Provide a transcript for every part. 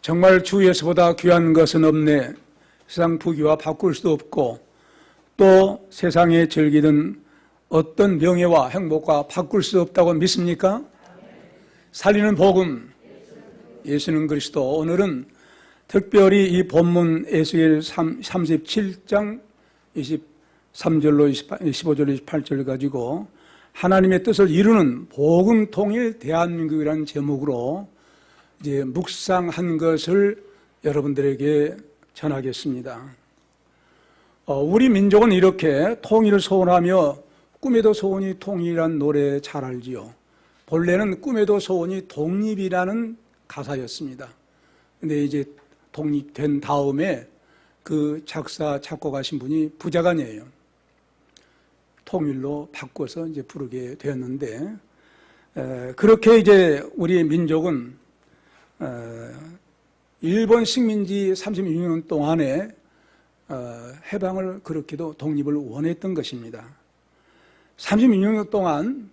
정말 주에서보다 귀한 것은 없네. 세상 부귀와 바꿀 수도 없고 또 세상에 즐기는 어떤 명예와 행복과 바꿀 수 없다고 믿습니까? 살리는 복음, 예수는 그리스도. 오늘은 특별히 이 본문 에스겔 37장 23절로 15절 28절을 가지고 하나님의 뜻을 이루는 복음 통일 대한민국이라는 제목으로 이제 묵상한 것을 여러분들에게 전하겠습니다. 우리 민족은 이렇게 통일을 소원하며 꿈에도 소원이 통일이라는 노래 잘 알지요. 본래는 꿈에도 소원이 독립이라는 가사였습니다. 근데 이제 독립된 다음에 그 작곡하신 분이 부자간이에요. 통일로 바꿔서 이제 부르게 되었는데, 그렇게 이제 우리 민족은 일본 식민지 36년 동안에 해방을 그렇게도 독립을 원했던 것입니다. 36년 동안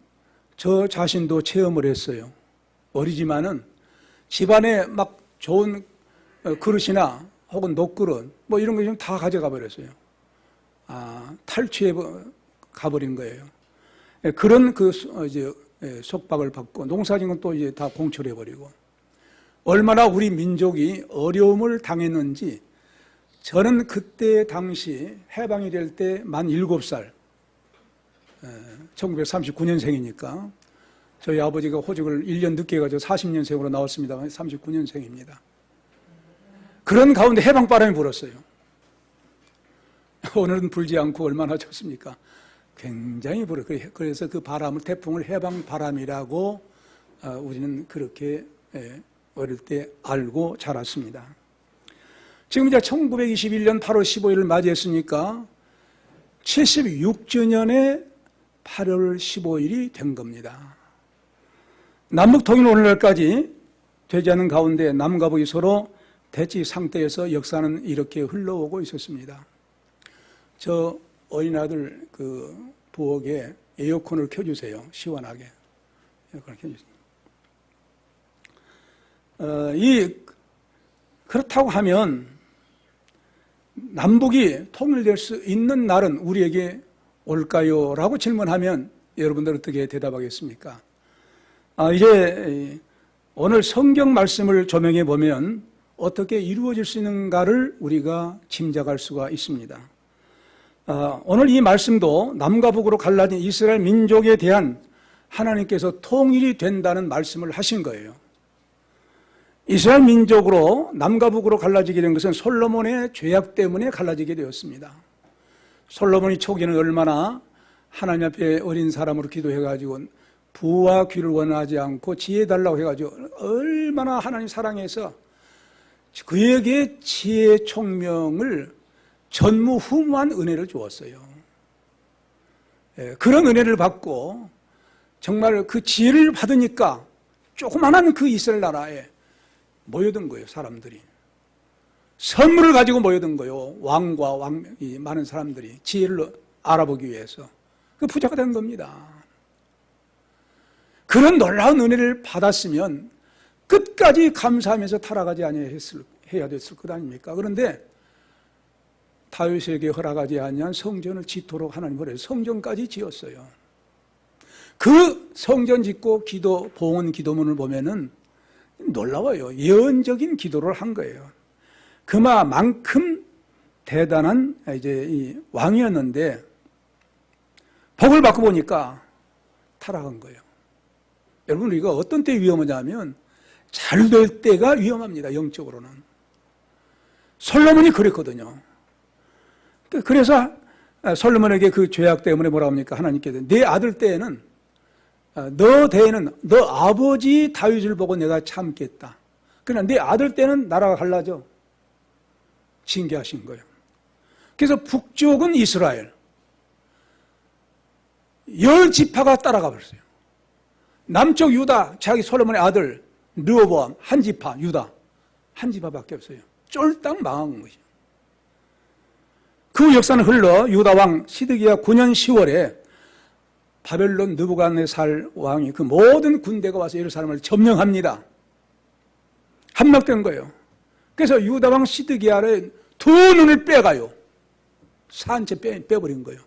저 자신도 체험을 했어요. 어리지만은 집안에 막 좋은 그릇이나 혹은 녹그릇 뭐 이런 거 좀 다 가져가 버렸어요. 탈취해 가버린 거예요. 그런 이제 속박을 받고 농사짓는 또 이제 다 공출해 버리고 얼마나 우리 민족이 어려움을 당했는지 저는 그때 당시 해방이 될 때 만 7살 1939년생이니까 저희 아버지가 호적을 1년 늦게 해가지고 40년생으로 나왔습니다. 39년생입니다. 그런 가운데 해방바람이 불었어요. 오늘은 불지 않고 얼마나 좋습니까? 굉장히 불어요. 그래서 그 바람을 태풍을 해방바람이라고 우리는 그렇게 어릴 때 알고 자랐습니다. 지금 이제 1921년 8월 15일을 맞이했으니까 76주년에 8월 15일이 된 겁니다. 남북통일 오늘날까지 되지 않은 가운데 남과 북이 서로 대치 상태에서 역사는 이렇게 흘러오고 있었습니다. 저 어린아들 그 부엌에 에어컨을 켜주세요. 시원하게. 에어컨을 켜주세요. 그렇다고 하면 남북이 통일될 수 있는 날은 우리에게 올까요? 라고 질문하면 여러분들 어떻게 대답하겠습니까? 이제 오늘 성경 말씀을 조명해 보면 어떻게 이루어질 수 있는가를 우리가 짐작할 수가 있습니다. 오늘 이 말씀도 남과 북으로 갈라진 이스라엘 민족에 대한 하나님께서 통일이 된다는 말씀을 하신 거예요. 이스라엘 민족으로 남과 북으로 갈라지게 된 것은 솔로몬의 죄악 때문에 갈라지게 되었습니다. 솔로몬이 초기에는 얼마나 하나님 앞에 어린 사람으로 기도해가지고 부와 귀를 원하지 않고 지혜 달라고 해가지고 얼마나 하나님 사랑해서 그에게 지혜 총명을 전무후무한 은혜를 주었어요. 그런 은혜를 받고 정말 그 지혜를 받으니까 조그만한 그 이스라엘 나라에 모여든 거예요. 사람들이 선물을 가지고 모여든 거예요. 왕과 많은 사람들이 지혜를 알아보기 위해서 그 부자가 된 겁니다. 그런 놀라운 은혜를 받았으면 끝까지 감사하면서 타락하지 아니해야 됐을 것 아닙니까? 그런데 다윗에게 허락하지 아니한 성전을 짓도록 하나님 허락해서 성전까지 지었어요. 그 성전 짓고 봉헌 기도문을 보면은 놀라워요. 예언적인 기도를 한 거예요. 그만큼 대단한 이제 이 왕이었는데 복을 받고 보니까 타락한 거예요. 여러분, 우리가 어떤 때 위험하냐면 잘 될 때가 위험합니다. 영적으로는. 솔로몬이 그랬거든요. 그래서 솔로몬에게 그 죄악 때문에 뭐라고 합니까? 하나님께서 내 아들 때에는 너 대에는 너 아버지 다윗을 보고 내가 참겠다. 그러나 네 아들 때는 나라가 갈라져. 징계하신 거예요. 그래서 북쪽은 이스라엘 10지파가 따라가 버렸어요. 남쪽 유다, 자기 솔로몬의 아들 르호보암 한 지파, 유다 한 지파밖에 없어요. 쫄딱 망한 것이죠. 그 역사는 흘러 유다 왕 시드기야 9년 10월에 바벨론 느부갓네살 왕이 그 모든 군대가 와서 예루살렘을 점령합니다. 함락된 거예요. 그래서 유다 왕 시드기야의 두 눈을 빼가요. 산채 빼버린 거예요.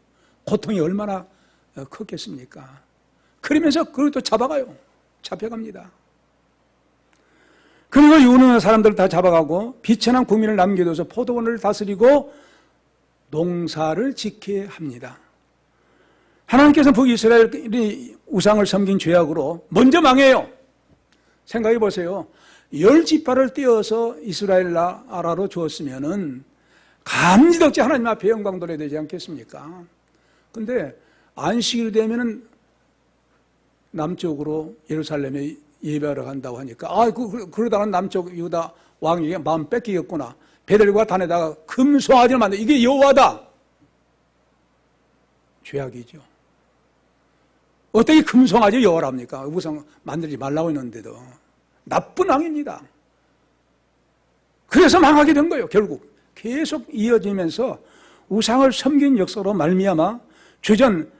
고통이 얼마나 컸겠습니까? 그러면서 그걸 또 잡아가요. 잡혀갑니다. 그리고 유능한 사람들 다 잡아가고 비천한 국민을 남겨둬서 포도원을 다스리고 농사를 짓게 합니다. 하나님께서 북이스라엘이 우상을 섬긴 죄악으로 먼저 망해요. 생각해 보세요. 10지파를 떼어서 이스라엘 나라로 주었으면은 감지덕지 하나님 앞에 영광 돌려야 되지 않겠습니까? 근데 안식일 되면은 남쪽으로 예루살렘에 예배하러 간다고 하니까 그러다가 남쪽 유다 왕에게 마음 뺏기겠구나. 베델과 단에다가 금송아지를 만들 이게 여호와다. 죄악이죠. 어떻게 금송아지 여호와랍니까? 우상 만들지 말라고 했는데도 나쁜 왕입니다. 그래서 망하게 된 거예요. 결국 계속 이어지면서 우상을 섬긴 역사로 말미암아 주전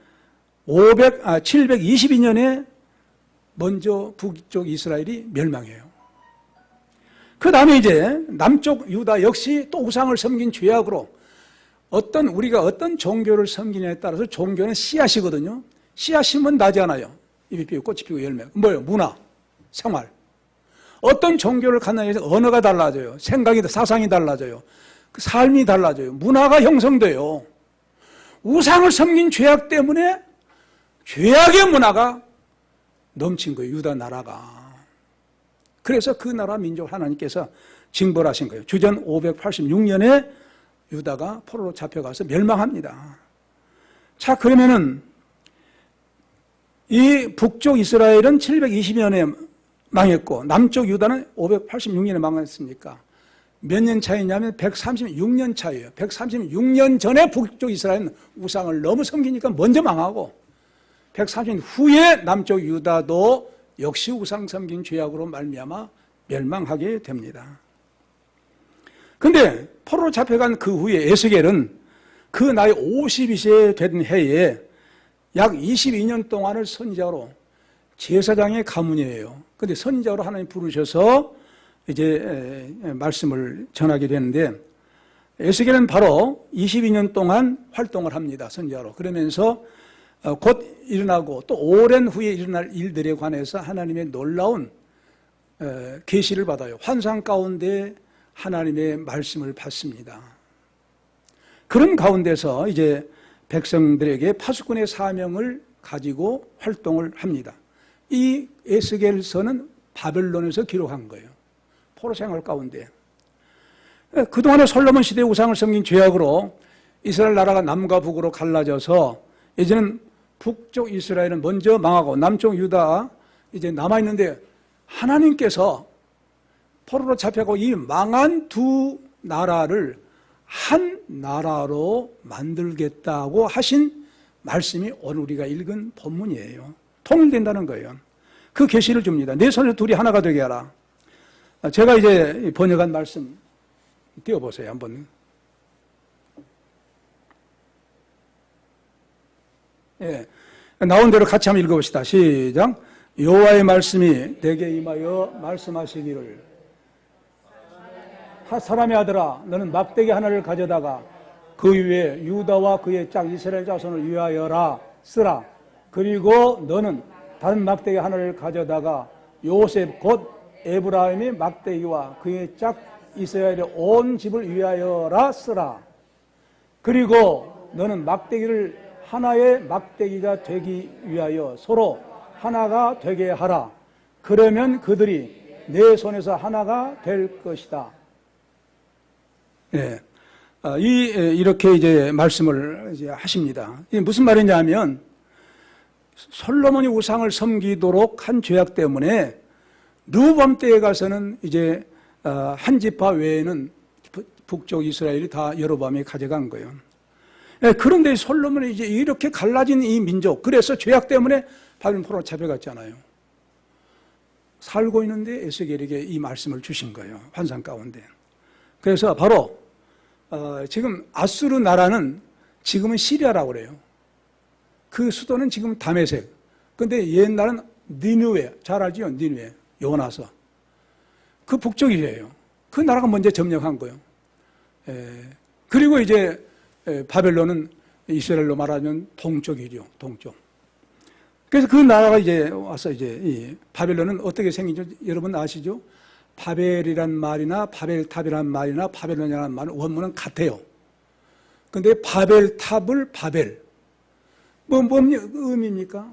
722년에 먼저 북쪽 이스라엘이 멸망해요. 그 다음에 이제 남쪽 유다 역시 또 우상을 섬긴 죄악으로 우리가 어떤 종교를 섬기냐에 따라서 종교는 씨앗이거든요. 씨앗이면 나지 않아요. 잎이 피고 꽃이 피고 열매. 뭐예요? 문화, 생활. 어떤 종교를 갖느냐에 해서 언어가 달라져요. 사상이 달라져요. 그 삶이 달라져요. 문화가 형성돼요. 우상을 섬긴 죄악 때문에 죄악의 문화가 넘친 거예요. 유다 나라가. 그래서 그 나라 민족 하나님께서 징벌하신 거예요. 주전 586년에 유다가 포로로 잡혀가서 멸망합니다. 자, 그러면은 이 북쪽 이스라엘은 720년에 망했고 남쪽 유다는 586년에 망했으니까 몇 년 차이냐면 136년 차이에요. 136년 전에 북쪽 이스라엘은 우상을 너무 섬기니까 먼저 망하고 130년 후에 남쪽 유다도 역시 우상 섬긴 죄악으로 말미암아 멸망하게 됩니다. 그런데 포로로 잡혀간 그 후에 에스겔은 그 나이 52세 된 해에 약 22년 동안을 선지자로 제사장의 가문이에요. 그런데 선지자로 하나님 부르셔서 이제 말씀을 전하게 되는데 에스겔은 바로 22년 동안 활동을 합니다. 선지자로. 그러면서 곧 일어나고 또 오랜 후에 일어날 일들에 관해서 하나님의 놀라운 계시를 받아요. 환상 가운데 하나님의 말씀을 받습니다. 그런 가운데서 이제 백성들에게 파수꾼의 사명을 가지고 활동을 합니다. 이 에스겔서는 바벨론에서 기록한 거예요. 포로 생활 가운데. 그동안에 솔로몬 시대의 우상을 섬긴 죄악으로 이스라엘 나라가 남과 북으로 갈라져서 이제는 북쪽 이스라엘은 먼저 망하고 남쪽 유다 이제 남아있는데 하나님께서 포로로 잡혀가고 이 망한 두 나라를 한 나라로 만들겠다고 하신 말씀이 오늘 우리가 읽은 본문이에요. 통일된다는 거예요. 그 계시를 줍니다. 내 손에 둘이 하나가 되게 하라. 제가 이제 번역한 말씀 띄워보세요. 한번. 예, 나온 대로 같이 한번 읽어봅시다. 시작. 여호와의 말씀이 내게 임하여 말씀하시기를 사람의 아들아 너는 막대기 하나를 가져다가 그 위에 유다와 그의 짝 이스라엘 자손을 위하여라 쓰라. 그리고 너는 다른 막대기 하나를 가져다가 요셉 곧 에브라임의 막대기와 그의 짝 이스라엘의 온 집을 위하여라 쓰라. 그리고 너는 막대기를 하나의 막대기가 되기 위하여 서로 하나가 되게 하라. 그러면 그들이 내 손에서 하나가 될 것이다. 네. 이렇게 이제 말씀을 이제 하십니다. 이게 무슨 말이냐면 솔로몬이 우상을 섬기도록 한 죄악 때문에 르호보암 때에 가서는 이제 한 지파 외에는 북쪽 이스라엘이 다 여로보암이 가져간 거예요. 그런데 솔로몬이 이제 이렇게 갈라진 이 민족, 그래서 죄악 때문에 바벨론 포로로 잡혀갔잖아요. 살고 있는데 에스겔에게 이 말씀을 주신 거예요. 환상 가운데. 그래서 바로 지금 아수르 나라는 지금은 시리아라고 그래요. 그 수도는 지금 다메섹. 근데 옛날은 니느웨, 잘 알지요? 니느웨, 요나서. 그 북쪽이래요. 그 나라가 먼저 점령한 거예요. 그리고 이제 바벨론은 이스라엘로 말하면 동쪽이죠, 동쪽. 그래서 그 나라가 이제 와서 이제 이 바벨론은 어떻게 생긴지 여러분 아시죠? 바벨이란 말이나 바벨탑이란 말이나 바벨론이라는 말은 원문은 같아요. 근데 바벨탑을 바벨. 뭐 의미입니까?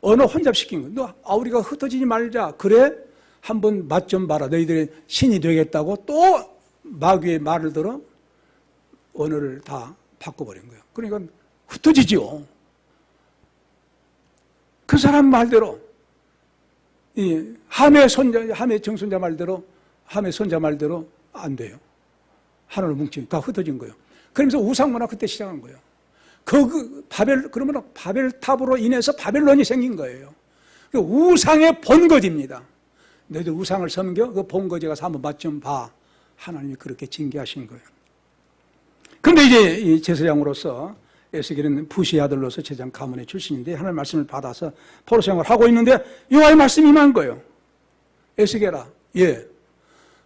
언어 혼잡시킨 거예요. 우리가 흩어지지 말자. 그래? 한번 맛 좀 봐라. 너희들이 신이 되겠다고 또 마귀의 말을 들어 언어를 다 바꿔버린 거예요. 그러니까 흩어지죠. 그 사람 말대로 이 함의 정손자 말대로 함의 손자 말대로 안 돼요. 하나로 뭉치니 다 흩어진 거예요. 그러면서 우상문화 그때 시작한 거예요. 그러면 바벨탑으로 인해서 바벨론이 생긴 거예요. 우상의 본거지입니다. 너희들 우상을 섬겨? 그 본거지 가서 한번 맛 좀 봐. 하나님이 그렇게 징계하신 거예요. 근데 이제 이 제사장으로서 에스겔은 부시의 아들로서 제사장 가문의 출신인데 하나님의 말씀을 받아서 포로 생활을 하고 있는데 여호와의 말씀이 임한 거예요. 에스겔아,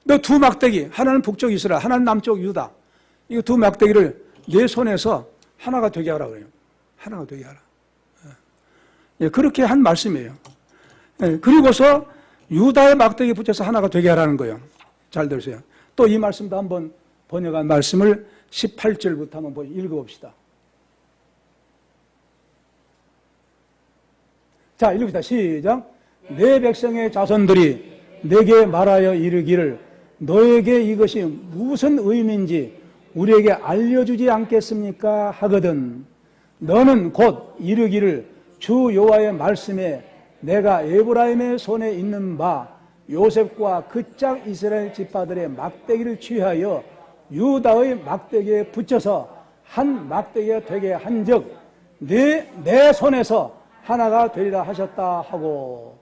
너 두 막대기, 하나는 북쪽 이스라엘, 하나는 남쪽 유다. 이거 두 막대기를 내 손에서 하나가 되게 하라 그래요. 하나가 되게 하라. 그렇게 한 말씀이에요. 그리고서 유다의 막대기 붙여서 하나가 되게 하라는 거예요. 잘 들으세요. 또 이 말씀도 한번 번역한 말씀을 18절부터 한번 읽어봅시다. 자, 읽읍시다. 시작. 내 백성의 자손들이 내게 말하여 이르기를 너에게 이것이 무슨 의미인지 우리에게 알려주지 않겠습니까? 하거든 너는 곧 이르기를 주 여호와의 말씀에 내가 에브라임의 손에 있는 바 요셉과 그 짝 이스라엘 지파들의 막대기를 취하여 유다의 막대기에 붙여서 한 막대기가 되게 한즉 내 손에서 하나가 되리라 하셨다 하고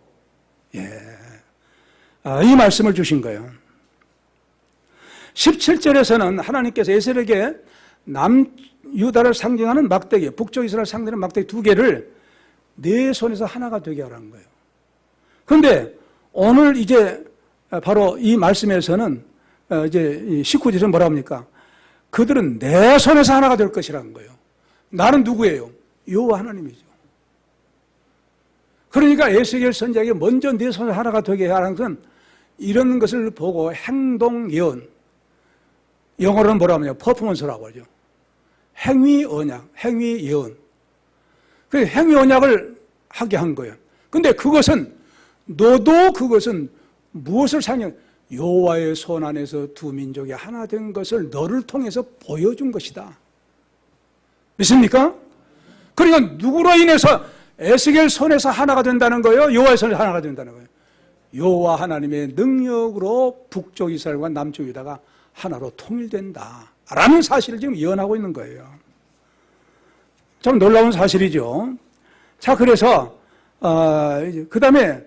이 말씀을 주신 거예요. 17절에서는 하나님께서 에스겔에게 남유다를 상징하는 막대기, 북쪽 이스라엘 상징하는 막대기 두 개를 내 손에서 하나가 되게 하라는 거예요. 그런데 오늘 이제 바로 이 말씀에서는 이제 19절에서 뭐라 합니까? 그들은 내 손에서 하나가 될 것이라는 거예요. 나는 누구예요? 여호와 하나님이죠. 그러니까 에스겔 선지자에게 먼저 내 손에 하나가 되게 하라는 것은 이런 것을 보고 행동 예언, 영어로는 뭐라고 하냐? 퍼포먼스라고 하죠. 행위 언약, 행위 예언. 그 행위 언약을 하게 한 거예요. 근데 그것은 너도 그것은 무엇을 상징? 여호와의 손 안에서 두 민족이 하나 된 것을 너를 통해서 보여준 것이다. 믿습니까? 그러니까 누구로 인해서 에스겔 손에서 하나가 된다는 거예요? 여호와의 손에서 하나가 된다는 거예요. 여호와 하나님의 능력으로 북쪽 이스라엘과 남쪽 유다가 하나로 통일된다라는 사실을 지금 예언하고 있는 거예요. 참 놀라운 사실이죠. 자, 그래서 그 다음에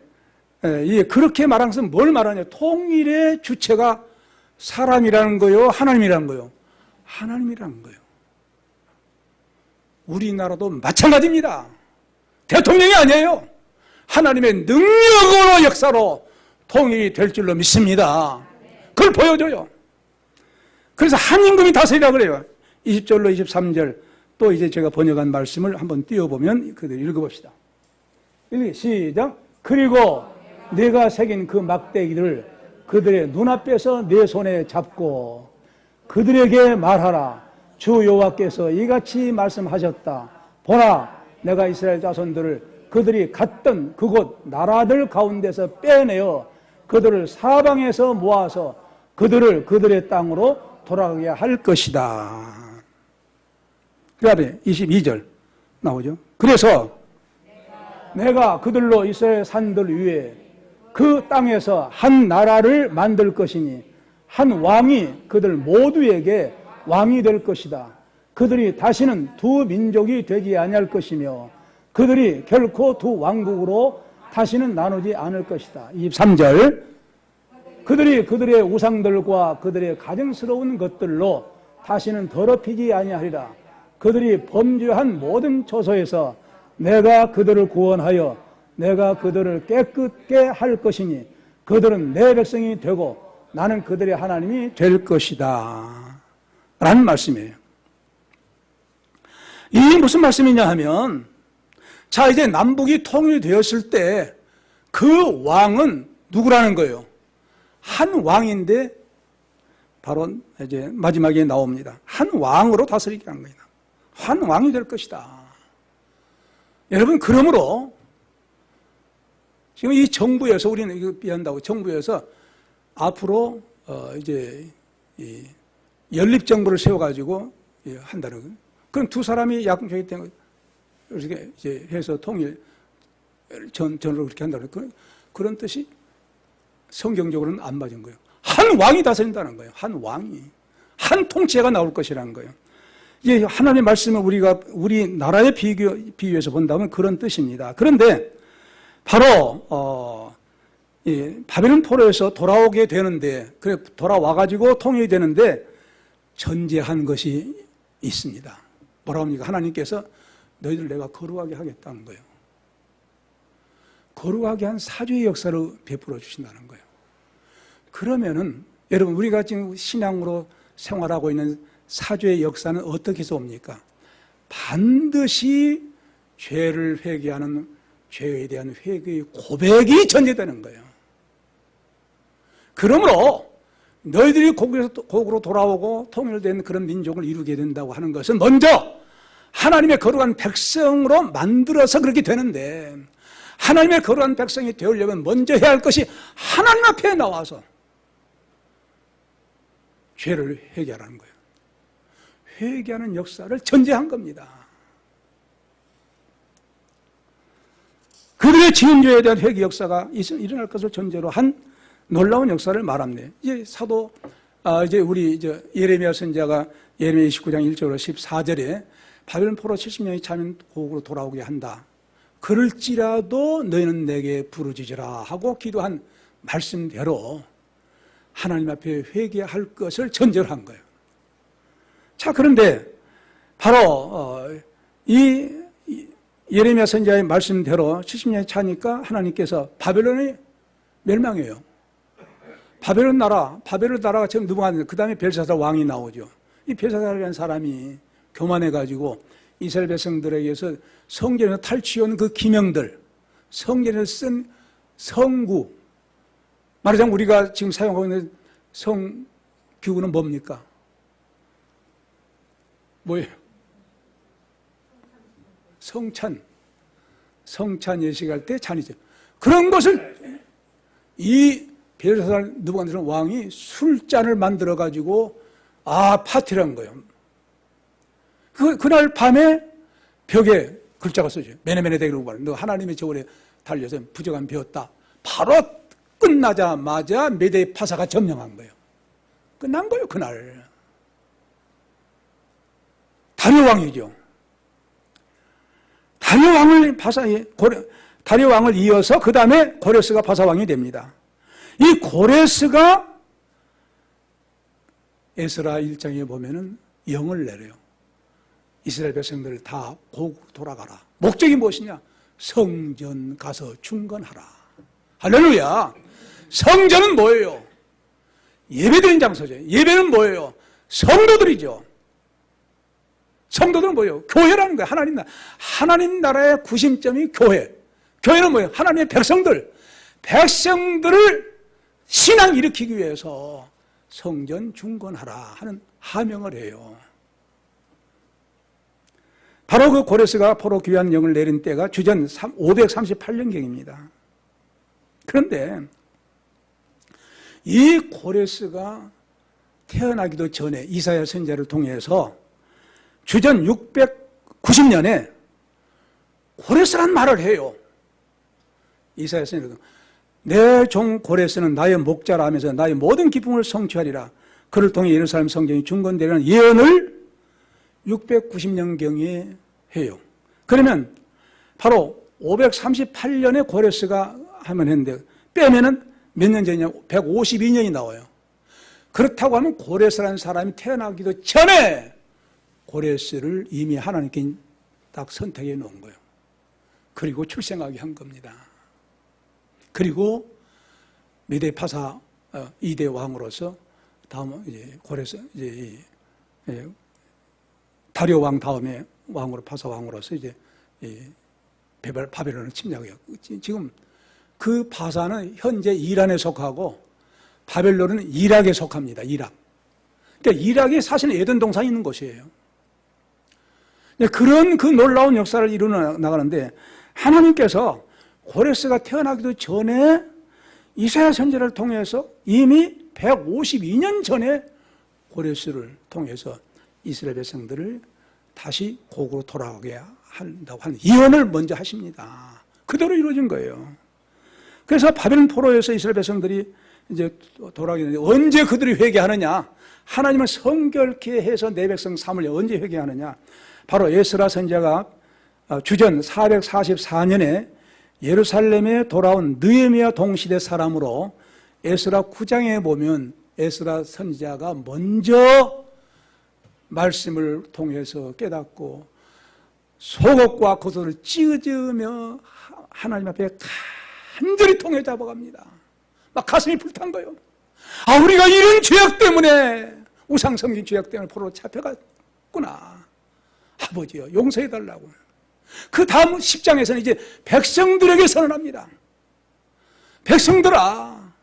그렇게 말한 것은 뭘 말하냐? 통일의 주체가 사람이라는 거요, 하나님이라는 거요? 하나님이라는 거예요. 우리나라도 마찬가지입니다. 대통령이 아니에요. 하나님의 능력으로 역사로 통일이 될 줄로 믿습니다. 그걸 보여줘요. 그래서 한 임금이 다스리라 그래요. 20절로 23절 또 이제 제가 번역한 말씀을 한번 띄워보면 그대로 읽어봅시다. 시작. 그리고 내가 새긴 그 막대기를 그들의 눈앞에서 내 손에 잡고 그들에게 말하라. 주 여호와께서 이같이 말씀하셨다. 보라, 내가 이스라엘 자손들을 그들이 갔던 그곳 나라들 가운데서 빼내어 그들을 사방에서 모아서 그들을 그들의 땅으로 돌아가게 할 것이다. 그 다음에 22절 나오죠. 그래서 내가 그들로 이스라엘 산들 위에 그 땅에서 한 나라를 만들 것이니 한 왕이 그들 모두에게 왕이 될 것이다. 그들이 다시는 두 민족이 되지 아니할 것이며 그들이 결코 두 왕국으로 다시는 나누지 않을 것이다. 23절 그들이 그들의 우상들과 그들의 가증스러운 것들로 다시는 더럽히지 아니하리라. 그들이 범죄한 모든 처소에서 내가 그들을 구원하여 내가 그들을 깨끗게 할 것이니 그들은 내 백성이 되고 나는 그들의 하나님이 될 것이다 라는 말씀이에요. 이 무슨 말씀이냐 하면, 자, 이제 남북이 통일되었을 때 그 왕은 누구라는 거예요? 한 왕인데 바로 이제 마지막에 나옵니다. 한 왕으로 다스리게 하는 겁니다. 한 왕이 될 것이다. 여러분, 그러므로 지금 이 정부에서, 우리는 이거 비한다고, 정부에서 앞으로 이제 이 연립정부를 세워가지고 한다는 거예요. 그럼 두 사람이 약속이 된 거, 이렇게 이제 해서 통일 전으로 그렇게 한다는 거예요. 그런 뜻이 성경적으로는 안 맞은 거예요. 한 왕이 다스린다는 거예요. 한 왕이. 한 통치가 나올 것이라는 거예요. 이제 하나님의 말씀을 우리가 우리나라에 비유해서 본다면 그런 뜻입니다. 그런데 바로 바벨론 포로에서 돌아오게 되는데, 그래 돌아와가지고 통일이 되는데 전제한 것이 있습니다. 뭐라고 합니까? 하나님께서 너희들 내가 거룩하게 하겠다는 거예요. 거룩하게 한 사죄의 역사를 베풀어 주신다는 거예요. 그러면은 여러분, 우리가 지금 신앙으로 생활하고 있는 사죄의 역사는 어떻게 해서 옵니까? 반드시 죄를 회개하는, 죄에 대한 회개의 고백이 전제되는 거예요. 그러므로 너희들이 곡으로 돌아오고 통일된 그런 민족을 이루게 된다고 하는 것은 먼저 하나님의 거룩한 백성으로 만들어서 그렇게 되는데, 하나님의 거룩한 백성이 되려면 먼저 해야 할 것이 하나님 앞에 나와서 죄를 회개하라는 거예요. 회개하는 역사를 전제한 겁니다. 그들의 지은 죄에 대한 회개 역사가 일어날 것을 전제로 한 놀라운 역사를 말합니다. 이제 사도, 이제 우리 예레미야 선지자가 예레미야 29장 1절로 14절에 바벨론 포로 70년이 차면 고국으로 돌아오게 한다. 그럴지라도 너희는 내게 부르짖으라 하고 기도한 말씀대로 하나님 앞에 회개할 것을 전제로 한 거예요. 자, 그런데 바로 이 예레미야 선지자의 말씀대로 70년이 차니까 하나님께서 바벨론이 멸망해요. 바벨론 나라가 처음 누부갓네살, 그 다음에 벨사살 왕이 나오죠. 이 벨사살이라는 사람이 교만해가지고 이스라엘 백성들에게서 성전에서 탈취한 그 기명들, 성전에서 쓴 성구, 말하자면 우리가 지금 사용하고 있는 성규구는 뭡니까? 뭐예요? 성찬 예식할 때 찬이죠. 그런 것을 이 벨사살 느부갓네살 왕이 술잔을 만들어 가지고 파티를 한 거예요. 그날 밤에 벽에 글자가 써져요. 메네메네덱이라고 말해요. 너 하나님의 저울에 달려서 부정한 배웠다. 바로 끝나자마자 메대 파사가 점령한 거예요. 끝난 거예요, 그날. 다리오 왕이죠. 다리오 왕을 이어서 그 다음에 고레스가 바사왕이 됩니다. 이 고레스가 에스라 1장에 보면은 영을 내려요. 이스라엘 백성들을 다 고국으로 돌아가라. 목적이 무엇이냐? 성전 가서 중건하라. 할렐루야. 성전은 뭐예요? 예배드리는 장소죠. 예배는 뭐예요? 성도들이죠. 성도들은 뭐예요? 교회라는 거예요. 하나님 나라의 구심점이 교회. 교회는 뭐예요? 하나님의 백성들을 신앙 일으키기 위해서 성전 중건하라 하는 하명을 해요. 바로 그 고레스가 포로 귀환 영을 내린 때가 주전 538년경입니다. 그런데 이 고레스가 태어나기도 전에 이사야 선지자를 통해서 주전 690년에 고레스란 말을 해요. 이사야 선지자가 내 종 고레스는 나의 목자라 하면서 나의 모든 기쁨을 성취하리라. 그를 통해 예루살렘 성전이 중건되리라는 예언을 690년경에 해요. 그러면 바로 538년에 고레스가 하면 했는데 빼면은 몇 년 전이냐? 152년이 나와요. 그렇다고 하면 고레스라는 사람이 태어나기도 전에 고레스를 이미 하나님께 딱 선택해 놓은 거예요. 그리고 출생하게 한 겁니다. 그리고 메대 파사 2대 왕으로서 다음 이제 고레스 이제 다리오 왕 다음에 왕으로 파사 왕으로서 이제 바벨론을 침략해요. 지금 그 파사는 현재 이란에 속하고 바벨론은 이락에 속합니다. 이락. 그러니까 이락이 사실 에덴 동산에 있는 곳이에요. 그런 그 놀라운 역사를 이루어 나가는데 하나님께서 고레스가 태어나기도 전에 이사야 선지자를 통해서 이미 152년 전에 고레스를 통해서 이스라엘 백성들을 다시 고국으로 돌아가게 한다고 하는 예언을 먼저 하십니다. 그대로 이루어진 거예요. 그래서 바벨론 포로에서 이스라엘 백성들이 이제 돌아가게 되는데 언제 그들이 회개하느냐? 하나님은 성결케 해서 내 백성 삼으려 언제 회개하느냐? 바로 에스라 선지자가 주전 444년에 예루살렘에 돌아온 느헤미야 동시대 사람으로 에스라 9장에 보면 에스라 선지자가 먼저 말씀을 통해서 깨닫고 속옷과 겉옷을 찢으며 하나님 앞에 간절히 통해 잡아갑니다. 막 가슴이 불탄 거예요. 아, 우리가 이런 죄악 때문에 우상 섬긴 죄악 때문에 포로로 잡혀갔구나. 아버지여 용서해달라고. 그 다음 10장에서는 이제 백성들에게 선언합니다. 백성들아,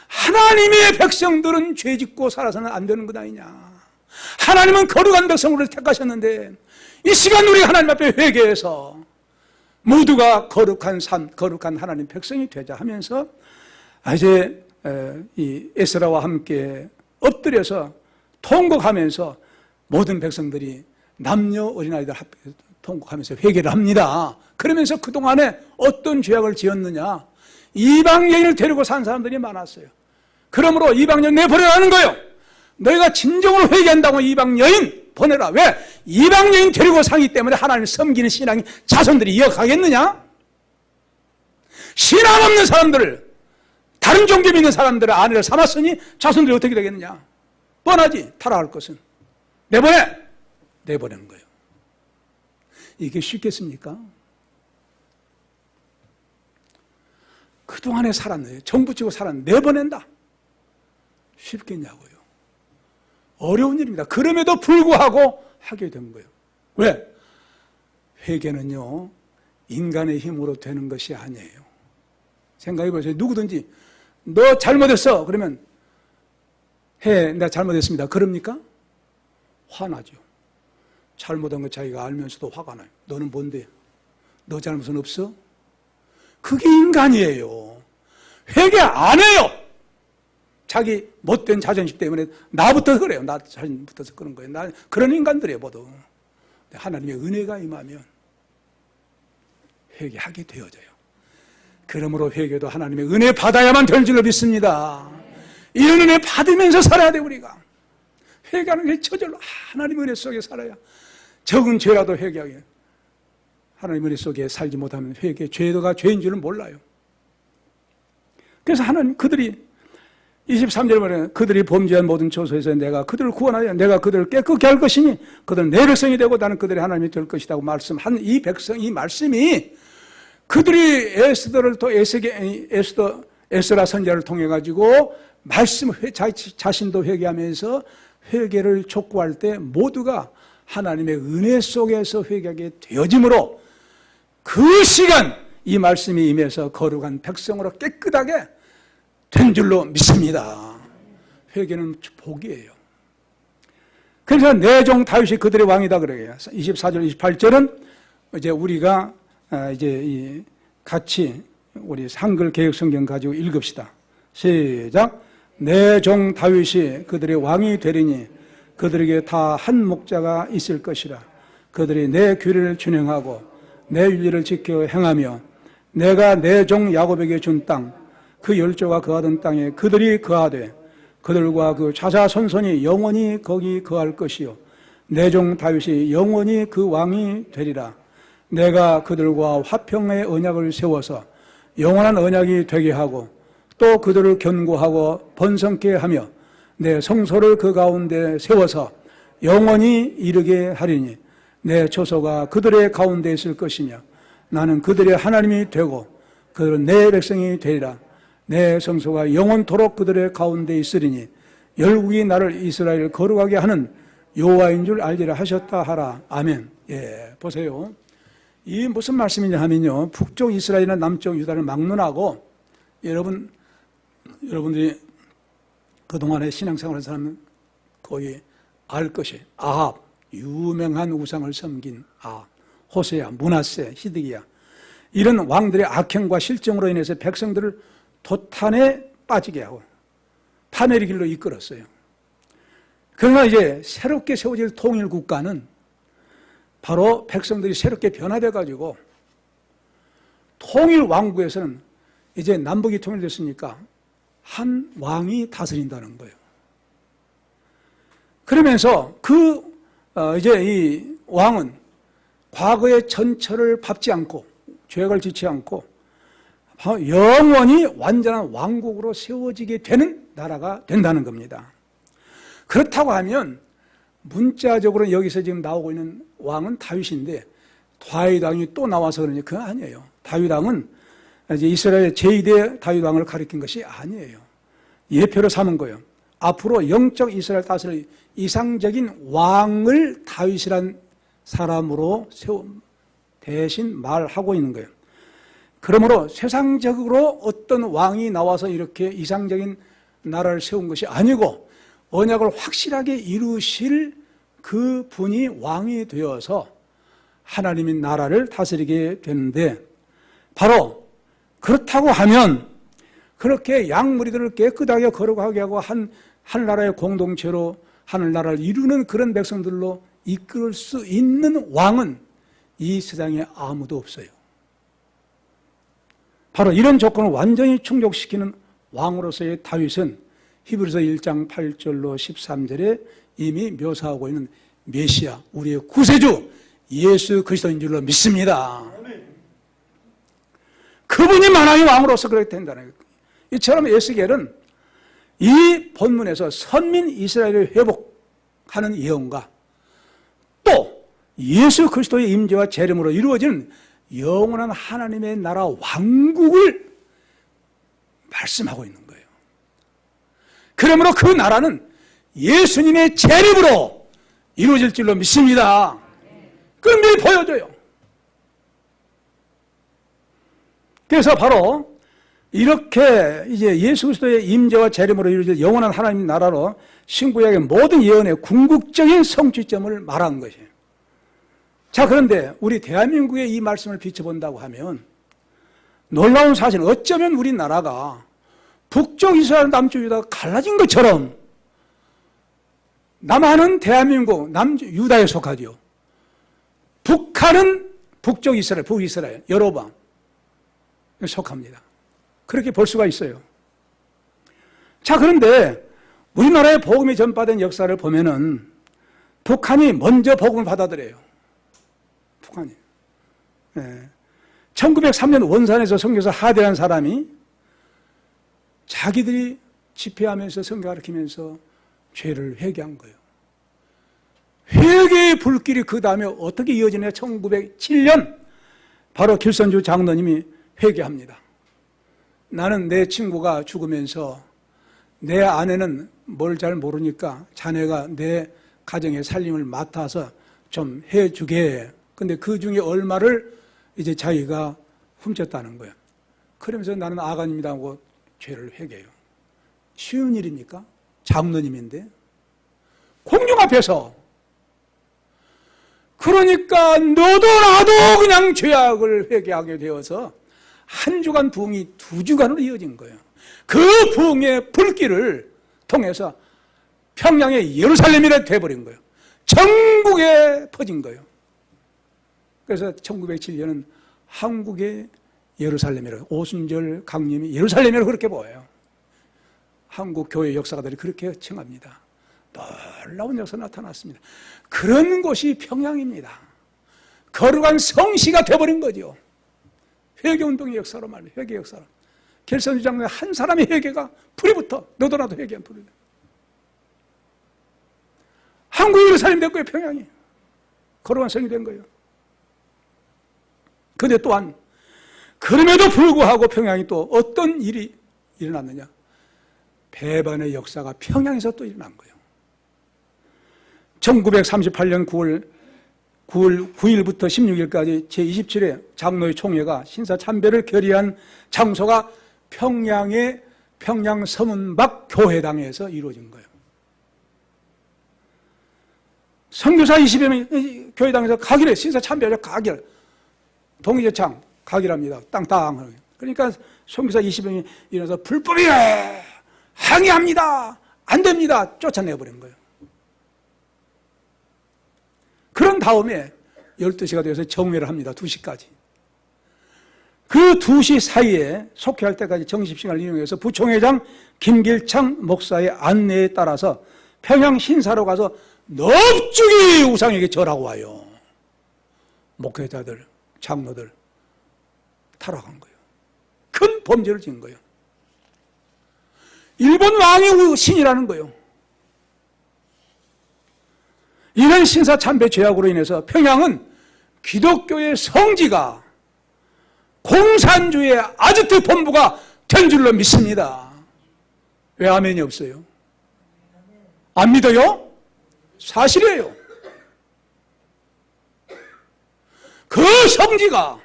하나님의 백성들은 죄짓고 살아서는 안 되는 것 아니냐. 하나님은 거룩한 백성을 택하셨는데 이 시간 우리 하나님 앞에 회개해서 모두가 거룩한 삶, 거룩한 하나님 백성이 되자 하면서 이제 이 에스라와 함께 엎드려서 통곡하면서 모든 백성들이 남녀 어린아이들 합해서 통곡하면서 회개를 합니다. 그러면서 그동안에 어떤 죄악을 지었느냐? 이방 여인을 데리고 산 사람들이 많았어요. 그러므로 이방 여인 내보내라는 거예요. 너희가 진정으로 회개한다고 이방 여인 보내라. 왜? 이방 여인 데리고 사기 때문에 하나님을 섬기는 신앙이 자손들이 이어가겠느냐? 신앙 없는 사람들을, 다른 종교 믿는 사람들을 아내를 삼았으니 자손들이 어떻게 되겠느냐? 뻔하지. 타락할 것은 내보내는 거예요. 이게 쉽겠습니까? 그동안에 살았네. 정부치고 살았는데 내보낸다. 쉽겠냐고요. 어려운 일입니다. 그럼에도 불구하고 하게 된 거예요. 왜? 회개는요, 인간의 힘으로 되는 것이 아니에요. 생각해 보세요. 누구든지 너 잘못했어. 그러면 내가 잘못했습니다. 그럽니까? 화나죠. 잘못한 거 자기가 알면서도 화가 나요. 너는 뭔데? 너 잘못은 없어? 그게 인간이에요. 회개 안 해요. 자기 못된 자존심 때문에 나부터 그래요. 나 자신부터서 그런 거예요. 그런 인간들이에요, 모두. 하나님의 은혜가 임하면 회개하게 되어져요. 그러므로 회개도 하나님의 은혜 받아야만 될 줄로 믿습니다. 이런 은혜 받으면서 살아야 돼, 우리가. 회개하는 게 저절로 하나님의 은혜 속에 살아야. 적은 죄라도 회개하게. 하나님의 은혜 속에 살지 못하면 죄가 죄인 줄은 몰라요. 그래서 하나님, 그들이 23절 말에 그들이 범죄한 모든 처소에서 내가 그들을 구원하여 내가 그들을 깨끗게 할 것이니 그들은 내 백성이 되고 나는 그들의 하나님이 될 것이라고 말씀한 이 백성, 이 말씀이 그들이 에스더를 또 에스라 선지자를 통해 가지고 자신도 회개하면서 회개를 촉구할 때 모두가 하나님의 은혜 속에서 회개하게 되어지므로 그 시간 이 말씀이 임해서 거룩한 백성으로 깨끗하게 된 줄로 믿습니다. 회개는 복이에요. 그래서 내 종 다윗이 그들의 왕이다 그래요. 24절, 28절은 이제 우리가 이제 같이 우리 한글 개역 성경 가지고 읽읍시다. 시작. 내 종 다윗이 그들의 왕이 되리니 그들에게 다 한 목자가 있을 것이라. 그들이 내 규례를 준행하고 내 윤리를 지켜 행하며 내가 내 종 야곱에게 준 땅 그 열조가 거하던 땅에 그들이 거하되 그들과 그 자자손손이 영원히 거기 거할 것이요 내 종 다윗이 영원히 그 왕이 되리라. 내가 그들과 화평의 언약을 세워서 영원한 언약이 되게 하고 또 그들을 견고하고 번성케 하며 내 성소를 그 가운데 세워서 영원히 이르게 하리니 내 처소가 그들의 가운데 있을 것이며 나는 그들의 하나님이 되고 그들은 내 백성이 되리라. 내 성소가 영원토록 그들의 가운데 있으리니 열국이 나를 이스라엘 거룩하게 하는 여호와인 줄 알리라 하셨다 하라. 아멘. 예, 보세요. 이 무슨 말씀이냐 하면요, 북쪽 이스라엘이나 남쪽 유다를 막론하고 여러분들이 그동안에 신앙생활한 사람은 거의 알 것이 아합, 유명한 우상을 섬긴 아합, 호세야, 므낫세, 히드기야, 이런 왕들의 악행과 실정으로 인해서 백성들을 도탄에 빠지게 하고 파멸의 길로 이끌었어요. 그러나 이제 새롭게 세워질 통일국가는 바로 백성들이 새롭게 변화돼가지고 통일왕국에서는 이제 남북이 통일됐으니까 한 왕이 다스린다는 거예요. 그러면서 이제 이 왕은 과거의 전철을 밟지 않고 죄악을 짓지 않고 영원히 완전한 왕국으로 세워지게 되는 나라가 된다는 겁니다. 그렇다고 하면 문자적으로 여기서 지금 나오고 있는 왕은 다윗인데 다윗 왕이 또 나와서 그러니 그건 아니에요. 다윗 왕은 이제 이스라엘 제2대 다윗 왕을 가리킨 것이 아니에요. 예표로 삼은 거예요. 앞으로 영적 이스라엘 다스릴 이상적인 왕을 다윗이란 사람으로 대신 말하고 있는 거예요. 그러므로 세상적으로 어떤 왕이 나와서 이렇게 이상적인 나라를 세운 것이 아니고 언약을 확실하게 이루실 그 분이 왕이 되어서 하나님의 나라를 다스리게 되는데, 바로 그렇다고 하면 그렇게 양무리들을 깨끗하게 거룩하게 하고 하늘나라의 공동체로 하늘나라를 이루는 그런 백성들로 이끌 수 있는 왕은 이 세상에 아무도 없어요. 바로 이런 조건을 완전히 충족시키는 왕으로서의 다윗은 히브리서 1장 8절로 13절에 이미 묘사하고 있는 메시아, 우리의 구세주 예수 그리스도인 줄로 믿습니다. 그분이 만왕의 왕으로서 그렇게 된다는 거예요. 이처럼 에스겔은 이 본문에서 선민 이스라엘을 회복하는 예언과 또 예수 그리스도의 임재와 재림으로 이루어지는 영원한 하나님의 나라 왕국을 말씀하고 있는 거예요. 그러므로 그 나라는 예수님의 재림으로 이루어질 줄로 믿습니다. 그걸 미리 보여줘요. 그래서 바로 이렇게 이제 예수 그리스도의 임재와 재림으로 이루어질 영원한 하나님 나라로 신구약의 모든 예언의 궁극적인 성취점을 말한 것이에요. 자, 그런데 우리 대한민국의 이 말씀을 비춰본다고 하면 놀라운 사실은 어쩌면 우리나라가 북쪽 이스라엘, 남쪽 유다가 갈라진 것처럼 남한은 대한민국, 유다에 속하죠. 북한은 북쪽 이스라엘, 북이스라엘, 여로방 속합니다. 그렇게 볼 수가 있어요. 자, 그런데 우리나라의 복음이 전파된 역사를 보면은 북한이 먼저 복음을 받아들여요. 북한이. 네. 1903년 원산에서 선교사 하대한 사람이 자기들이 집회하면서 선교 가르치면서 죄를 회개한 거예요. 회개의 불길이 그 다음에 어떻게 이어지냐? 1907년 바로 길선주 장로님이 회개합니다. 나는 내 친구가 죽으면서 내 아내는 뭘 잘 모르니까 자네가 내 가정의 살림을 맡아서 좀 해주게. 근데 그 중에 얼마를 이제 자기가 훔쳤다는 거예요. 그러면서 나는 아가님이다 하고 죄를 회개해요. 쉬운 일입니까? 장로님인데. 공중 앞에서. 그러니까 너도 나도 그냥 죄악을 회개하게 되어서 한 주간 부흥이 2주간으로 이어진 거예요. 그 부흥의 불길을 통해서 평양의 예루살렘이라 돼버린 거예요. 전국에 퍼진 거예요. 그래서 1907년은 한국의 예루살렘이라고, 오순절 강림이 예루살렘이라고 그렇게 보여요. 한국 교회 역사가들이 그렇게 칭합니다. 놀라운 역사 나타났습니다. 그런 곳이 평양입니다. 거룩한 성시가 돼버린 거죠. 회개운동의 역사로 말이에요. 회개 역사로. 길선주 장로의 한 사람의 회개가 불이 붙어. 너도 나도 회개한 불이. 한국 예루살렘 된 거예요. 평양이. 거룩한 성이 된 거예요. 그런데 또한 그럼에도 불구하고 평양이 또 어떤 일이 일어났느냐? 배반의 역사가 평양에서 또 일어난 거예요. 1938년 9월 9일부터 16일까지 제27회 장로회 총회가 신사참배를 결의한 장소가 평양의 평양 서문박 교회당에서 이루어진 거예요. 선교사 20여 명이 교회당에서 가기를, 신사참배하자 가기를, 동의제창 가기랍니다. 땅땅. 그러니까 선교사 20여 명이 일어나서 불법이래! 항의합니다! 안 됩니다! 쫓아내버린 거예요. 그런 다음에 12시가 되어서 정회를 합니다. 2시까지. 그 2시 사이에 속회할 때까지 정식시간을 이용해서 부총회장 김길창 목사의 안내에 따라서 평양 신사로 가서 넙죽이 우상에게 절하고 와요. 목회자들, 장로들 타락한 거예요. 큰 범죄를 지은 거예요. 일본 왕의 신이라는 거예요. 이런 신사참배 죄악으로 인해서 평양은 기독교의 성지가 공산주의 아지트 본부가 된 줄로 믿습니다. 왜 아멘이 없어요? 안 믿어요? 사실이에요. 그 성지가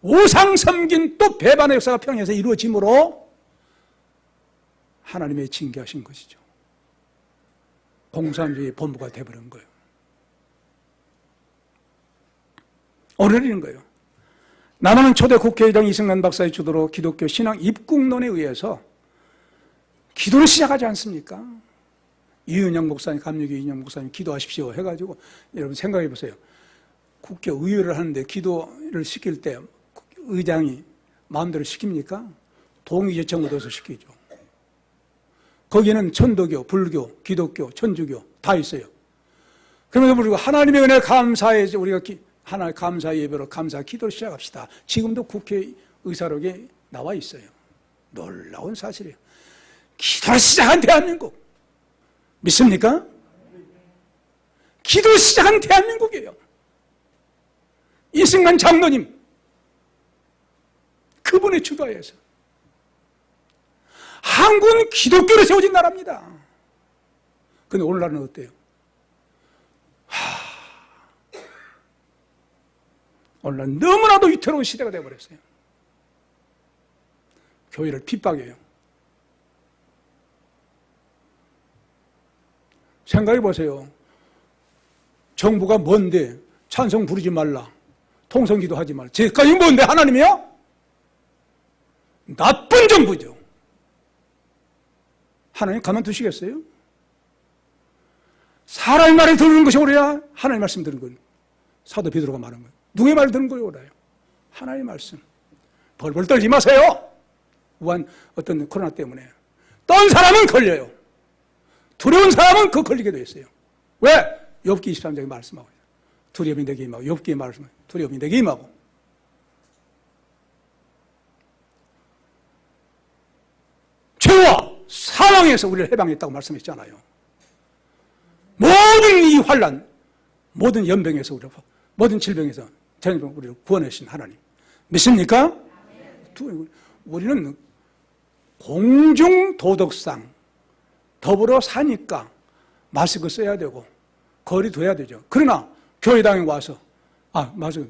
우상 섬긴 또 배반의 역사가 평양에서 이루어지므로 하나님의 징계하신 것이죠. 공산주의 본부가 되어버린 거예요. 오늘 이런 거예요. 남한은 초대 국회의장 이승만 박사의 주도로 기독교 신앙 입국론에 의해서 기도를 시작하지 않습니까? 이은영 목사님, 감리교 이은영 목사님 기도하십시오 해가지고 여러분 생각해 보세요. 국회의회를 하는데 기도를 시킬 때 의장이 마음대로 시킵니까? 동의제청 얻어서 시키죠. 거기는 천도교, 불교, 기독교, 천주교 다 있어요. 그러면서 우리가 하나님의 은혜 감사해 우리가 하나님 감사 예배로 감사 기도를 시작합시다. 지금도 국회 의사록에 나와 있어요. 놀라운 사실이에요. 기도를 시작한 대한민국 믿습니까? 기도를 시작한 대한민국이에요. 이승만 장로님 그분의 주도하에서 한국은 기독교로 세워진 나라입니다. 근데 오늘날은 어때요? 오늘날 너무나도 위태로운 시대가 되어버렸어요. 교회를 핍박해요. 생각해 보세요. 정부가 뭔데 찬송 부르지 말라, 통성기도 하지 말라. 제까지 뭔데 하나님이요? 나쁜 정부죠. 하나님 가만두시겠어요? 사람의 말을 들은 것이 옳아야 하나님의 말씀 들은 거예요. 사도 베드로가 말한 거예요. 누구의 말을 들은 거예요, 옳아요? 하나님의 말씀. 벌벌 떨지 마세요. 우한 어떤 코로나 때문에. 떤 사람은 걸려요. 두려운 사람은 그 걸리게 돼 있어요. 왜? 욥기 23장에 말씀하고 있어요. 두려움이 내게 임하고, 욥기의 말씀, 두려움이 내게 임하고. 죄와 사망에서 우리를 해방했다고 말씀했잖아요. 모든 이 환난, 모든 연병에서 우리를, 모든 질병에서 전부 우리를 구원하신 하나님 믿습니까? 우리는 공중 도덕상 더불어 사니까 마스크 써야 되고 거리 둬야 되죠. 그러나 교회당에 와서 마스크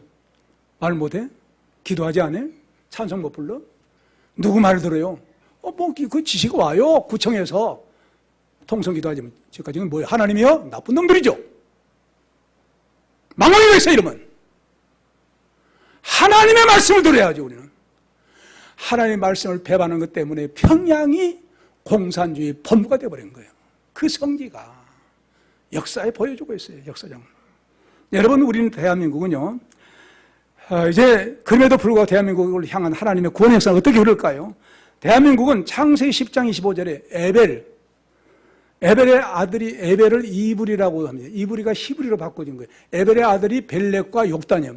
말 못해? 기도하지 않아? 찬송 못 불러? 누구 말을 들어요? 그 지시가 와요. 구청에서 통성기도하지만 지금까지는 뭐예요? 하나님이요? 나쁜 놈들이죠. 망망이가 있어 이러면 하나님의 말씀을 들어야죠. 우리는 하나님의 말씀을 배반하는 것 때문에 평양이 공산주의 본부가 되어버린 거예요. 그 성지가 역사에 보여주고 있어요. 역사장. 여러분, 우리는 대한민국은요, 이제 그럼에도 불구하고 대한민국을 향한 하나님의 구원의 역사는 어떻게 흐를까요? 대한민국은 창세기 10장 25절에 에벨의 아들이 에벨을 이불이라고 합니다. 이불이가 히브리로 바꿔진 거예요. 에벨의 아들이 벨렉과 욕단이요.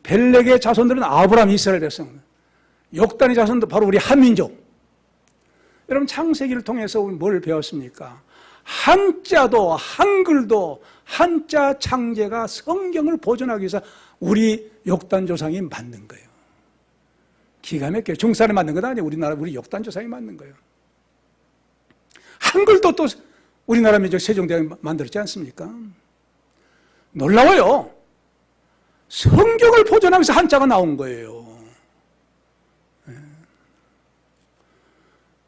벨렉의 자손들은 아브라함, 이스라엘 백성. 욕단의 자손도 바로 우리 한민족. 여러분, 창세기를 통해서 우리 뭘 배웠습니까? 한자도 한글도 한자 창제가 성경을 보존하기 위해서 우리 욕단 조상이 만든 거예요. 기가 막혀요. 중국 사람이 만든 건 아니에요. 우리 역단 조상이 만든 거예요. 한글도 또 우리나라 민족 세종대왕이 만들었지 않습니까? 놀라워요. 성경을 보존하면서 한자가 나온 거예요.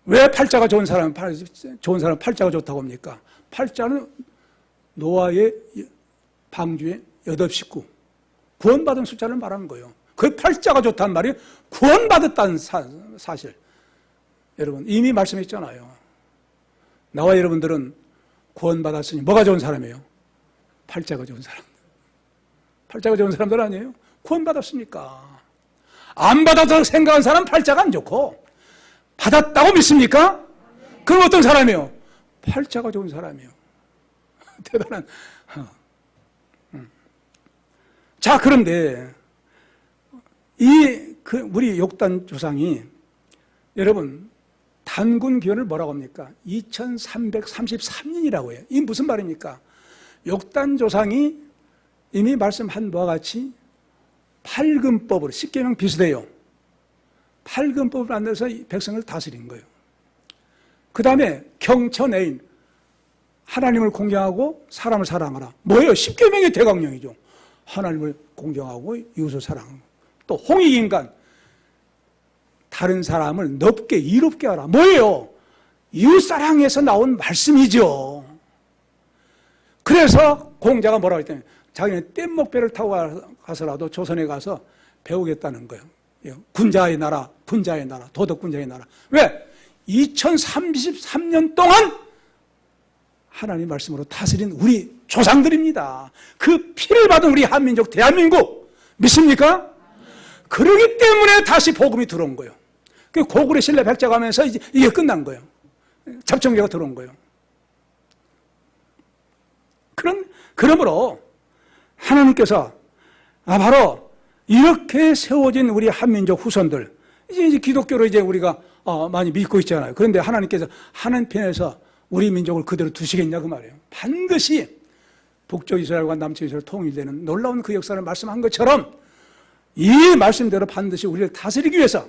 왜 팔자가 좋은 사람 팔자가 좋다고 합니까? 팔자는 노아의 방주의 8식구 구원받은 숫자를 말하는 거예요. 그 팔자가 좋다는 말이 구원받았다는 사실. 여러분 이미 말씀했잖아요. 나와 여러분들은 구원받았으니 뭐가 좋은 사람이에요? 팔자가 좋은 사람. 팔자가 좋은 사람들 아니에요? 구원받았습니까? 안 받아서 생각한 사람 팔자가 안 좋고, 받았다고 믿습니까? 그럼 어떤 사람이에요? 팔자가 좋은 사람이에요. 대단한. 자, 그런데 우리 욕단 조상이 여러분 단군 기원을 뭐라고 합니까? 2333년이라고 해요. 이 무슨 말입니까? 욕단 조상이 이미 말씀한 바와 같이 팔금법으로, 십계명 비슷해요. 팔금법을 만들어서 백성을 다스린 거예요. 그 다음에 경천애인, 하나님을 공경하고 사람을 사랑하라. 뭐예요? 십계명의 대강령이죠. 하나님을 공경하고 이웃을 사랑하고. 또 홍익인간, 다른 사람을 넓게 이롭게 하라. 뭐예요? 이웃사랑에서 나온 말씀이죠. 그래서 공자가 뭐라고 했더니 자기는 뗏목배를 타고 가서라도 조선에 가서 배우겠다는 거예요. 군자의 나라, 분자의 나라, 도덕군자의 나라. 왜? 2033년 동안 하나님 말씀으로 다스린 우리 조상들입니다. 그 피를 받은 우리 한민족 대한민국 믿습니까? 그러기 때문에 다시 복음이 들어온 거예요. 그 고구려 신라 백자 가면서 이게 끝난 거예요. 잡정계가 들어온 거예요. 그러므로 하나님께서 바로 이렇게 세워진 우리 한민족 후손들, 이제 기독교로 이제 우리가 많이 믿고 있잖아요. 그런데 하나님께서 하는 편에서 우리 민족을 그대로 두시겠냐 그 말이에요. 반드시 북쪽 이스라엘과 남쪽 이스라엘 통일되는 놀라운 그 역사를 말씀한 것처럼 이 말씀대로 반드시 우리를 다스리기 위해서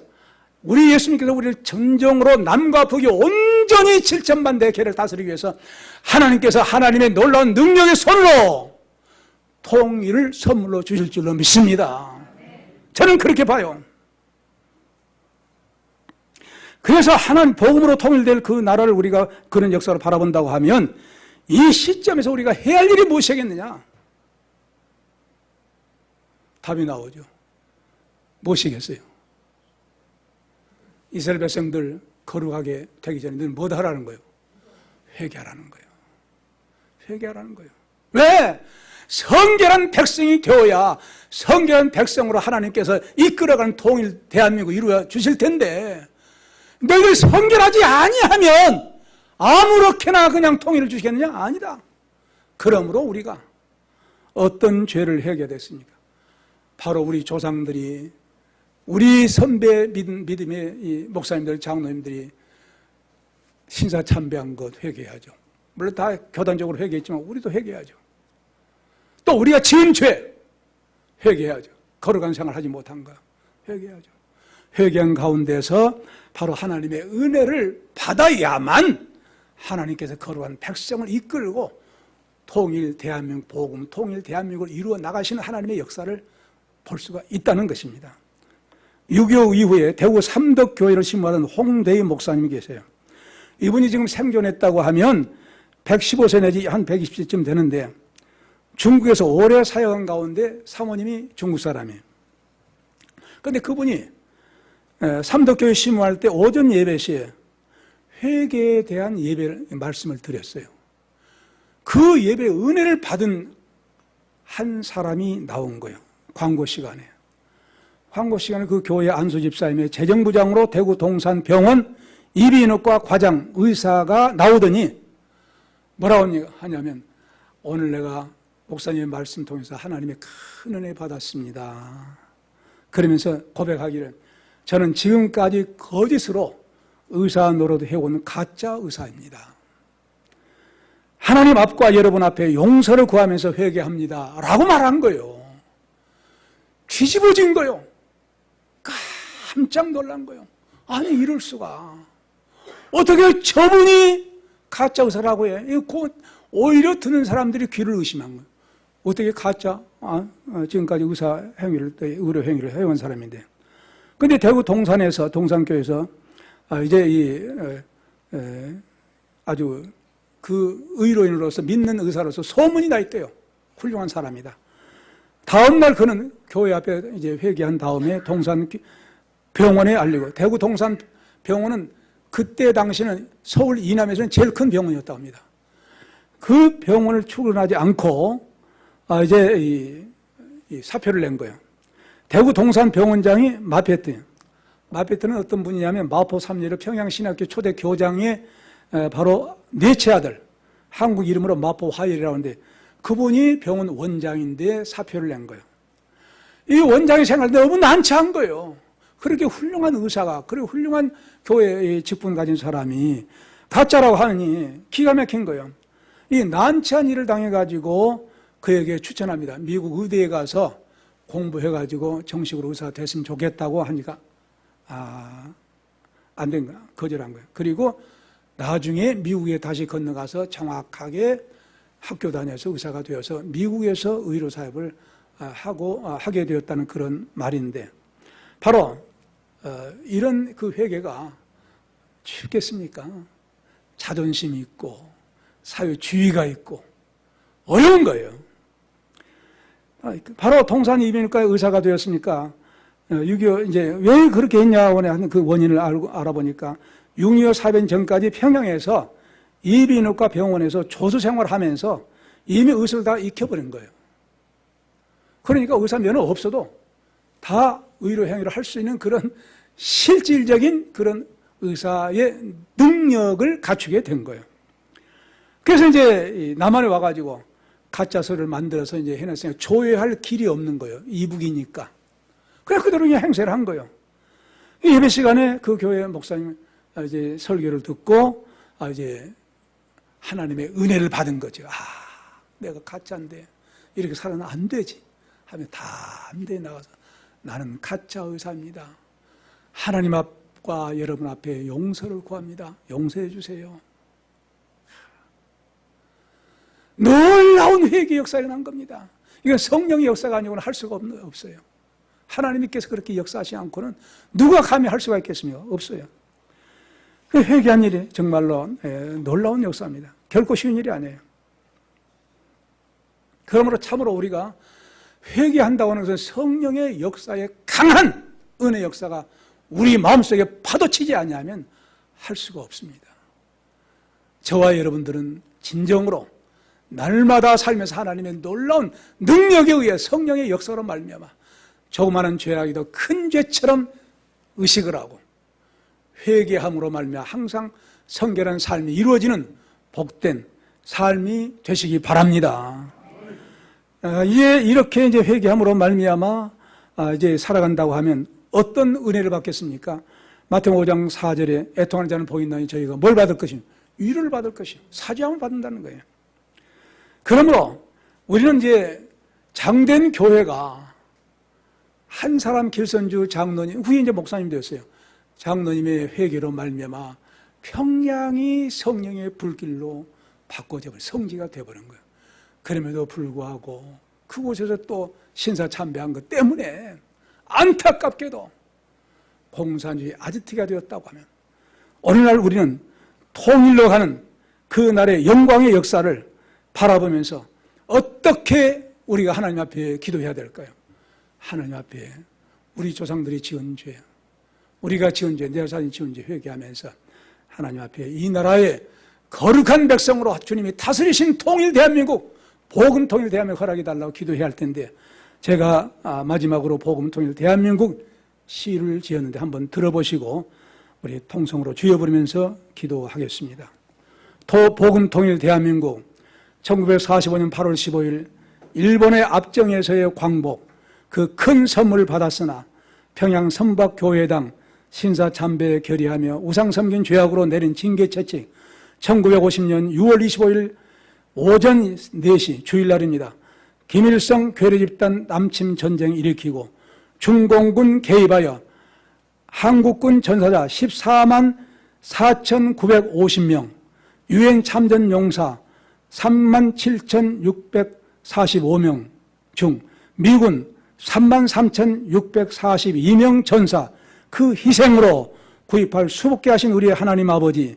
우리 예수님께서 우리를 전정으로 남과 북이 온전히 7천만 대개를 다스리기 위해서 하나님께서 하나님의 놀라운 능력의 손으로 통일을 선물로 주실 줄로 믿습니다. 저는 그렇게 봐요. 그래서 하나님 복음으로 통일될 그 나라를 우리가 그런 역사로 바라본다고 하면 이 시점에서 우리가 해야 할 일이 무엇이겠느냐? 답이 나오죠. 무엇이겠어요? 이스라엘 백성들 거룩하게 되기 전에 늘 뭐 하라는 거예요? 회개하라는 거예요. 회개하라는 거예요. 왜? 성결한 백성이 되어야 성결한 백성으로 하나님께서 이끌어가는 통일 대한민국 이루어 주실 텐데 너희들 성결하지 아니하면 아무렇게나 그냥 통일을 주시겠느냐? 아니다. 그러므로 우리가 어떤 죄를 회개됐습니까? 바로 우리 조상들이 우리 선배 믿음의 이 목사님들, 장로님들이 신사참배한 것 회개하죠. 물론 다 교단적으로 회개했지만 우리도 회개하죠. 또 우리가 지은 죄 회개하죠. 거룩한 생활하지 못한 거 회개하죠. 회개한 가운데서 바로 하나님의 은혜를 받아야만 하나님께서 거룩한 백성을 이끌고 통일 대한민국 복음, 통일 대한민국을 이루어 나가시는 하나님의 역사를 볼 수가 있다는 것입니다. 6.25 이후에 대구 삼덕교회를 심무하던 홍대희 목사님이 계세요. 이분이 지금 생존했다고 하면 115세 내지 한 120세쯤 되는데 중국에서 오래 사역한 가운데 사모님이 중국 사람이에요. 그런데 그분이 삼덕교회 심무할 때 오전 예배 시에 회개에 대한 말씀을 드렸어요. 그 예배 은혜를 받은 한 사람이 나온 거예요. 광고 시간에 그 교회 안수 집사님의 재정부장으로 대구 동산병원 이비인후과 과장 의사가 나오더니 뭐라고 하냐면 오늘 내가 목사님의 말씀 통해서 하나님의 큰 은혜 받았습니다. 그러면서 고백하기를 저는 지금까지 거짓으로 의사 노릇을 해온 가짜 의사입니다. 하나님 앞과 여러분 앞에 용서를 구하면서 회개합니다. 라고 말한 거예요. 뒤집어진 거예요. 깜짝 놀란 거예요. 아니 이럴 수가. 어떻게 저분이 가짜 의사라고 해? 이거 오히려 듣는 사람들이 귀를 의심한 거예요. 어떻게 가짜? 지금까지 의사 행위를, 의료 행위를 해온 사람인데. 근데 대구 동산에서, 동산교에서, 이제 아주 그 의료인으로서 믿는 의사로서 소문이 나 있대요. 훌륭한 사람이다. 다음날 그는 교회 앞에 이제 회개한 다음에 동산 병원에 알리고, 대구 동산 병원은 그때 당시는 서울 이남에서는 제일 큰 병원이었다고 합니다. 그 병원을 출근하지 않고 이제 이 사표를 낸 거예요. 대구 동산 병원장이 마페트. 마페트는 어떤 분이냐면 마포 3리로 평양신학교 초대 교장의 바로 넷째 아들, 한국 이름으로 마포 화일이라고 하는데 그분이 병원 원장인데 사표를 낸 거예요. 이 원장의 생활이 너무 난처한 거예요. 그렇게 훌륭한 의사가, 그리고 훌륭한 교회의 직분 가진 사람이 가짜라고 하니 기가 막힌 거예요. 이 난처한 일을 당해가지고 그에게 추천합니다. 미국 의대에 가서 공부해가지고 정식으로 의사가 됐으면 좋겠다고 하니까 안 된 거야. 거절한 거예요. 그리고 나중에 미국에 다시 건너가서 정확하게 학교 다녀서 의사가 되어서 미국에서 의료 사업을 하게 되었다는 그런 말인데, 바로 이런 그 회개가 쉽겠습니까? 자존심이 있고 사회주의가 있고 어려운 거예요. 바로 동산 이비인후과 의사가 되었으니까 6.25 이제 왜 그렇게 했냐고 하는 그 원인을 알아보니까 6.25 사변 전까지 평양에서 이비인후과 병원에서 조수 생활하면서 이미 의사를 다 익혀버린 거예요. 그러니까 의사 면허 없어도 다 의료 행위를 할 수 있는 그런 실질적인 그런 의사의 능력을 갖추게 된 거예요. 그래서 이제 남한에 와가지고 가짜서를 만들어서 이제 해냈으니까 조회할 길이 없는 거예요. 이북이니까. 그래 그대로 그냥 행세를 한 거예요. 예배 시간에 그 교회 목사님 이제 설교를 듣고 이제 하나님의 은혜를 받은 거죠. 내가 가짜인데 이렇게 살아는 안 되지 하면 담대히 나가서 나는 가짜 의사입니다. 하나님 앞과 여러분 앞에 용서를 구합니다. 용서해 주세요. 놀라운 회개 역사가 일어난 겁니다. 이건 성령의 역사가 아니고는 할 수가 없어요. 하나님께서 그렇게 역사하지 않고는 누가 감히 할 수가 있겠습니까? 없어요. 그 회개한 일이 정말로 놀라운 역사입니다. 결코 쉬운 일이 아니에요. 그러므로 참으로 우리가 회개한다고 하는 것은 성령의 역사의 강한 은혜 역사가 우리 마음속에 파도치지 않으면 할 수가 없습니다. 저와 여러분들은 진정으로 날마다 살면서 하나님의 놀라운 능력에 의해 성령의 역사로 말미암아 조그마한 죄악이도 큰 죄처럼 의식을 하고 회개함으로 말미암아 항상 성결한 삶이 이루어지는 복된 삶이 되시기 바랍니다. 이렇게 이제 회개함으로 말미암아 이제 살아간다고 하면 어떤 은혜를 받겠습니까? 마태복음 5장 4절에 애통하는 자는 복이 있나니 저희가 뭘 받을 것이며 위로를 받을 것이요 사죄함을 받는다는 거예요. 그러므로 우리는 이제 장된 교회가 한 사람 길선주 장로님, 후에 이제 목사님 되었어요. 장로님의 회개로 말미암아 평양이 성령의 불길로 바꿔져 버린 성지가 되어버린 거예요. 그럼에도 불구하고 그곳에서 또 신사참배한 것 때문에 안타깝게도 공산주의 아지트가 되었다고 하면 오늘날 우리는 통일로 가는 그 날의 영광의 역사를 바라보면서 어떻게 우리가 하나님 앞에 기도해야 될까요? 하나님 앞에 우리 조상들이 지은 죄, 우리가 지은 죄, 내 자신이 지은 죄 회개하면서 하나님 앞에 이 나라의 거룩한 백성으로 주님이 다스리신 통일 대한민국, 복음 통일 대한민국 허락해달라고 기도해야 할 텐데, 제가 마지막으로 복음 통일 대한민국 시를 지었는데 한번 들어보시고 우리 통성으로 주여 부르면서 기도하겠습니다. 복음 통일 대한민국 1945년 8월 15일 일본의 압정에서의 광복, 그 큰 선물을 받았으나 평양 선박교회당 신사참배 결의하며 우상섬긴 죄악으로 내린 징계처칙, 1950년 6월 25일 오전 4시 주일날입니다. 김일성 괴뢰집단 남침 전쟁 일으키고 중공군 개입하여 한국군 전사자 14만 4,950명, 유엔 참전 용사 3만 7,645명 중 미군 3만 3,642명 전사, 그 희생으로 구입할 수복게 하신 우리의 하나님 아버지,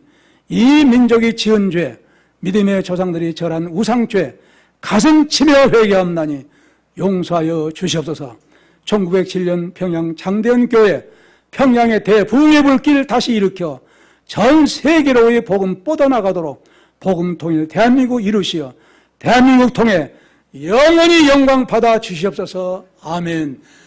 이 민족이 지은 죄, 믿음의 조상들이 절한 우상죄, 가슴 치며 회개하옵나니 용서하여 주시옵소서. 1907년 평양 장대현 교회 평양의 대부흥의 불길 다시 일으켜 전 세계로의 복음 뻗어나가도록 복음 통일 대한민국 이루시어 대한민국 통해 영원히 영광 받아 주시옵소서. 아멘.